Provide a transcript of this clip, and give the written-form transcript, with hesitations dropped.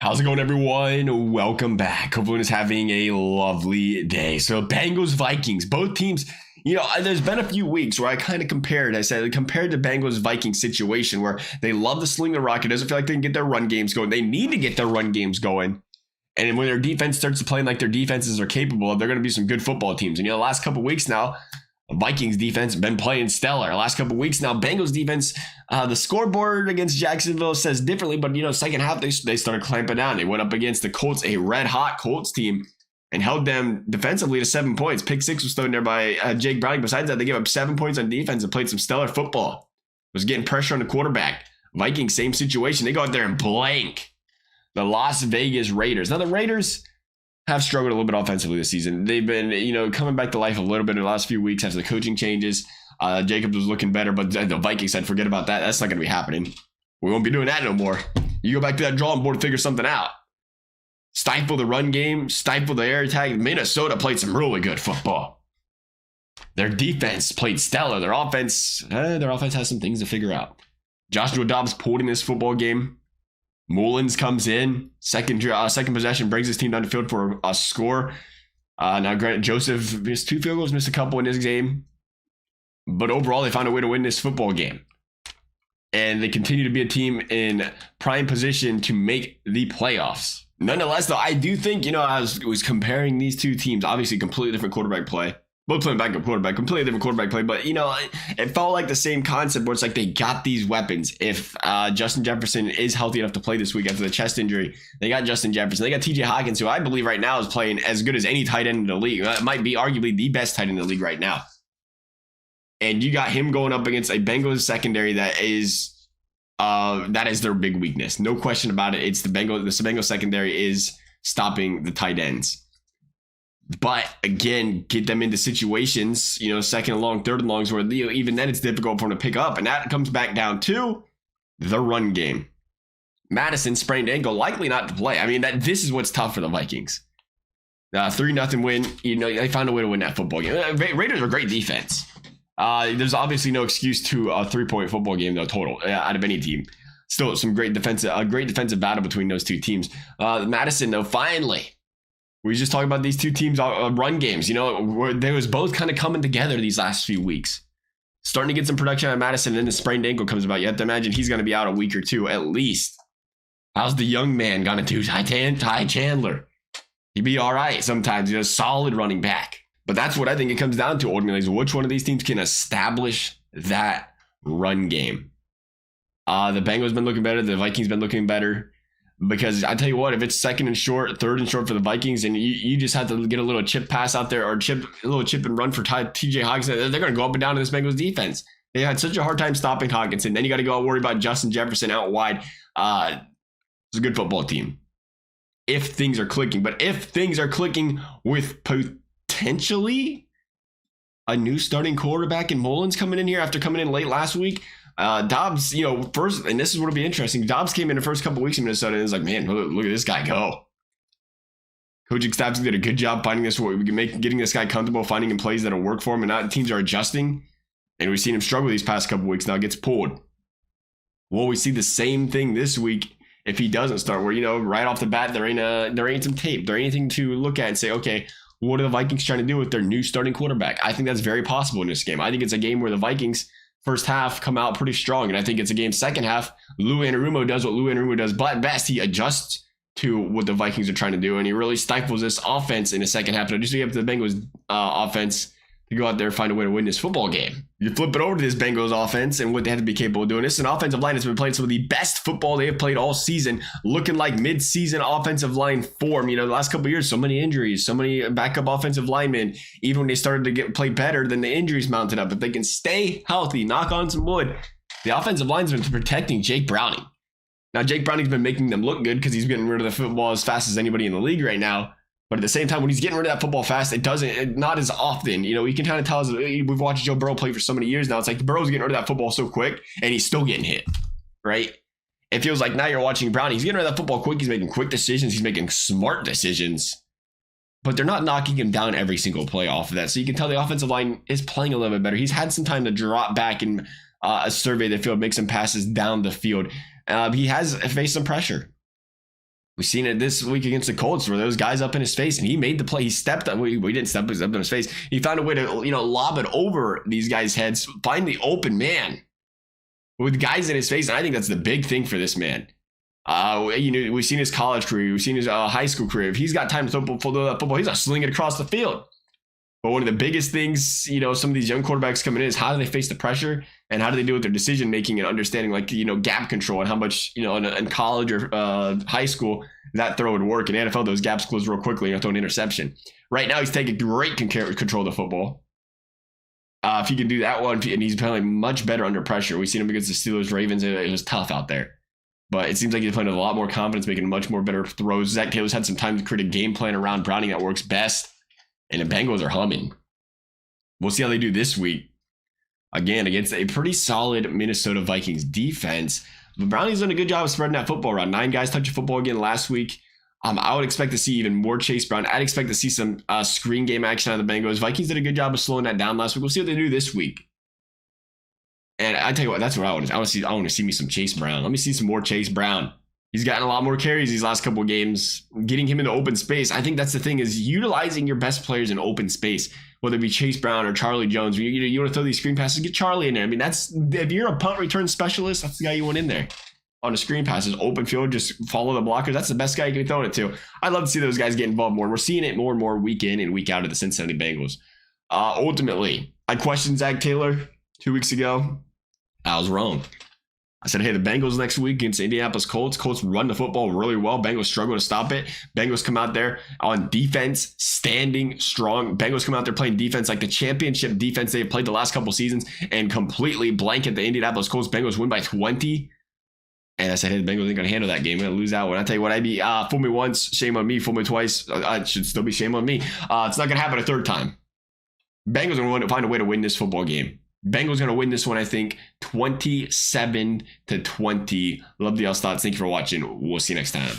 How's it going, everyone? Welcome back. Hope everyone is having a lovely day. So Bengals, Vikings, both teams, there's been a few weeks where I kind of compared the Bengals Vikings situation where they love to sling the rock. It doesn't feel like they can get their run games going. They need to get their run games going. And when their defense starts to play like their defenses are capable of, they're going to be some good football teams. And the last couple weeks now, Vikings defense been playing stellar. Last couple weeks now, Bengals defense, the scoreboard against Jacksonville says differently, but second half they started clamping down. They went up against the Colts, a red hot Colts team, and held them defensively to 7 points. Pick six was thrown there by Jake Browning. Besides that, they gave up 7 points on defense and played some stellar football. Was getting pressure on the quarterback. Vikings, same situation. They go out there and blank the Las Vegas Raiders. Now the Raiders have struggled a little bit offensively this season. They've been, coming back to life a little bit in the last few weeks after the coaching changes. Jacobs was looking better, but the Vikings said, forget about that. That's not going to be happening. We won't be doing that no more. You go back to that drawing board and figure something out. Stifle the run game, stifle the air attack. Minnesota played some really good football. Their defense played stellar. Their offense has some things to figure out. Joshua Dobbs pulled in this football game. Mullins comes in, second possession, brings his team down the field for a score. Now, granted, Joseph missed 2 field goals, missed a couple in this game. But overall, they found a way to win this football game. And they continue to be a team in prime position to make the playoffs. Nonetheless, though, I do think, I was comparing these two teams, obviously completely different quarterback play. Both playing backup quarterback, completely different quarterback play. But, it felt like the same concept where it's like they got these weapons. If Justin Jefferson is healthy enough to play this week after the chest injury, they got Justin Jefferson. They got TJ Hawkins, who I believe right now is playing as good as any tight end in the league. It might be arguably the best tight end in the league right now. And you got him going up against a Bengals secondary that is their big weakness. No question about it. It's the Bengals secondary is stopping the tight ends. But again, get them into situations, second and long, third and longs where even then it's difficult for them to pick up. And that comes back down to the run game. Madison sprained ankle, likely not to play. I mean, this is what's tough for the Vikings. 3-0 win. They found a way to win that football game. Raiders are great defense. There's obviously no excuse to a 3-point football game though total out of any team. Still some great defensive battle between those two teams. Madison though, finally. We just talked about these two teams' run games. They was both kind of coming together these last few weeks. Starting to get some production out of Madison, and then the sprained ankle comes about. You have to imagine he's going to be out a week or two at least. How's the young man going to do? Ty Chandler. He'd be all right sometimes. Solid running back. But that's what I think it comes down to ultimately is which one of these teams can establish that run game. The Bengals been looking better. The Vikings been looking better. Because I tell you what, if it's second and short, third and short for the Vikings, and you just have to get a little chip pass out there or a little chip and run for TJ Hawkins, they're going to go up and down in this Bengals defense. They had such a hard time stopping Hawkinson. Then you got to go worry about Justin Jefferson out wide. It's a good football team. If things are clicking. But if things are clicking with potentially a new starting quarterback and Mullins coming in here after coming in late last week, Dobbs, first, and this is what will be interesting. Dobbs came in the first couple weeks in Minnesota and was like, man, look at this guy go. Coaching staff did a good job finding getting this guy comfortable, finding him plays that'll work for him, and now teams are adjusting. And we've seen him struggle these past couple weeks. Now it gets pulled. Will we see the same thing this week if he doesn't start? Where right off the bat there ain't some tape, there ain't anything to look at and say, okay, what are the Vikings trying to do with their new starting quarterback? I think that's very possible in this game. I think it's a game where the Vikings first half come out pretty strong, and I think it's a game second half. Lou Anarumo does what Lou Anarumo does, but at best he adjusts to what the Vikings are trying to do, and he really stifles this offense in the second half. And I just think the Bengals offense to go out there and find a way to win this football game. You flip it over to this Bengals offense and what they have to be capable of doing. This is an offensive line that's been playing some of the best football they have played all season, looking like mid-season offensive line form. The last couple of years, so many injuries, so many backup offensive linemen. Even when they started to play better, then the injuries mounted up. If they can stay healthy, knock on some wood, the offensive line's been protecting Jake Browning. Now, Jake Browning's been making them look good because he's getting rid of the football as fast as anybody in the league right now. But at the same time, when he's getting rid of that football fast, not as often. You can kind of tell, we've watched Joe Burrow play for so many years now. It's like Burrow's getting rid of that football so quick, and he's still getting hit, right? It feels like now you're watching Browning. He's getting rid of that football quick. He's making quick decisions. He's making smart decisions. But they're not knocking him down every single play off of that. So you can tell the offensive line is playing a little bit better. He's had some time to drop back and survey the field, make some passes down the field. He has faced some pressure. We've seen it this week against the Colts where there was guys up in his face and he made the play. He stepped up. We didn't step up in his face. He found a way to, lob it over these guys' heads, find the open man with guys in his face. And I think that's the big thing for this man. We've seen his college career. We've seen his high school career. If he's got time to throw football, he's not slinging it across the field. But one of the biggest things, some of these young quarterbacks coming in is how do they face the pressure and how do they deal with their decision making and understanding, gap control and how much, in college or high school that throw would work. In the NFL, those gaps close real quickly. Throw an interception. Right now, he's taking great control of the football. If he can do that one, and he's playing much better under pressure. We've seen him against the Steelers, Ravens. It was tough out there. But it seems like he's playing with a lot more confidence, making much more better throws. Zach Taylor's had some time to create a game plan around Browning that works best. And the Bengals are humming. We'll see how they do this week. Again, against a pretty solid Minnesota Vikings defense. But Browning's done a good job of spreading that football around. 9 guys touched the football again last week. I would expect to see even more Chase Brown. I'd expect to see some screen game action on the Bengals. Vikings did a good job of slowing that down last week. We'll see what they do this week. And I tell you what, that's what I want to see. I want to see me some Chase Brown. Let me see some more Chase Brown. He's gotten a lot more carries these last couple of games, getting him into open space. I think that's the thing, is utilizing your best players in open space, whether it be Chase Brown or Charlie Jones. You want to throw these screen passes, get Charlie in there. I mean, if you're a punt return specialist, that's the guy you want in there. On the screen passes, open field, just follow the blockers. That's the best guy you can throw it to. I'd love to see those guys get involved more. We're seeing it more and more week in and week out of the Cincinnati Bengals. Ultimately, I questioned Zach Taylor 2 weeks ago. I was wrong. I said, hey, the Bengals next week against the Indianapolis Colts. Colts run the football really well. Bengals struggle to stop it. Bengals come out there on defense, standing strong. Bengals come out there playing defense like the championship defense they have played the last couple seasons and completely blanket the Indianapolis Colts. Bengals win by 20. And I said, hey, the Bengals ain't going to handle that game. We're going to lose that one. I tell you what, I'd be fool me once, shame on me. Fool me twice, it should still be shame on me. It's not going to happen a third time. Bengals are going to find a way to win this football game. Bengals going to win this one, I think, 27-20. Love the y'all's thoughts. Thank you for watching. We'll see you next time.